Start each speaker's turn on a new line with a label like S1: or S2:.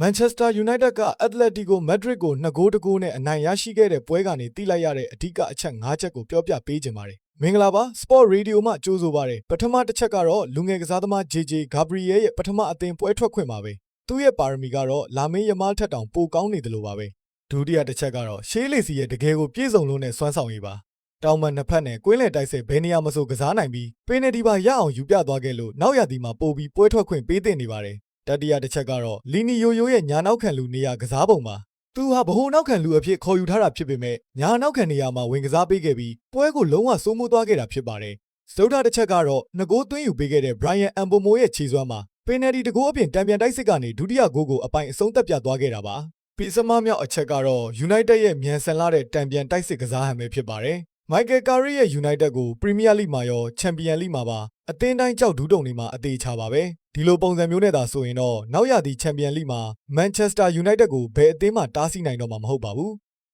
S1: Manchester United က Atletico Madrid ကို2 ဂိုး1 ဂိုးနဲ့အနိုင်ရရှိခဲ့တဲ့ပွဲကနေသိလိုက်ရတဲ့အဓိကအချက်5ချက်ကိုပြောပြပေးခြင်းပါတယ်။မင်္ဂလာပါ Sport Radio မှကြိုးဆိုပါတယ်။ပထမတစ်ချက်ကတော့လူငယ်ကစားသမား JJ Gabriel ရဲ့ပထမအသင်းပွဲထွက်ခွင့်ပါပဲ။သူ့ရဲ့ပါရမီကတော့လာမင်းယမားထက်တောင်ပိုကောင်းနေတယ်လို့ပါပဲ။ဒုတိယတစ်ချက်ကတော့ရှေးလီစီရဲ့တကယ်ကိုပြည့်စုံလို့နဲ့စွမ်းဆောင်ရည်ပါ။တောင်ပန်နှစ်ဖက်နဲ့ကွင်းလယ်တိုက်စစ်ဘယ်နေရာမဆိုကစားနိုင်ပြီးပင်နယ်တီပါရအောင်ယူပြသွားခဲ့လို့နောက်ရသည်မှာပိုပြီးပွဲထွက်ခွင့်ပေးသင့်နေပါတယ်။တတိယတစ်ချက်ကတော့လီနီယိုယိုရဲ့ညာနောက်ခံလူနေရာကစားပုံပါသူဟာဗဟိုနောက်ခံလူအဖြစ်ခေါ်ယူထားတာဖြစ်ပေမဲ့ညာနောက်ခံနေရာမှာဝင်ကစားပေးခဲ့ပြီးပွဲကိုလုံးဝစိုးမိုးသွားခဲ့တာဖြစ်ပါတယ်စတုထတစ်ချက်ကတော့ငကိုးသွင်းယူပေးခဲ့တဲ့ Brian Mbeumo ရဲ့ခြေစွမ်းမှာပင်နယ်တီတကူအပြင်တံပြန်တိုက်စစ်ကနေဒုတိယဂိုးကိုအပိုင်အဆုံးသက်ပြသွားခဲ့တာပါပြီးစမမြောက်အချက်ကတော့ United ရဲ့မြန်ဆန်လာတဲ့တံပြန်တိုက်စစ်ကစားဟန်ပဲဖြစ်ပါတယ်Michael Carrick ရဲ့ United ကို Premier League မှာရော Champions League မှာပါအသင်းတိုင်းကြောက်ဒူးတုံတွေမှာအသေးချပါပဲဒီလိုပုံစံမျိုးနဲ့သာဆိုရင်တော့နောက်ရသည့် Champions League မှာ Manchester United ကိုဘယ်အသင်းမှတားဆီးနိုင်တော့မှာမဟုတ်ပါဘူး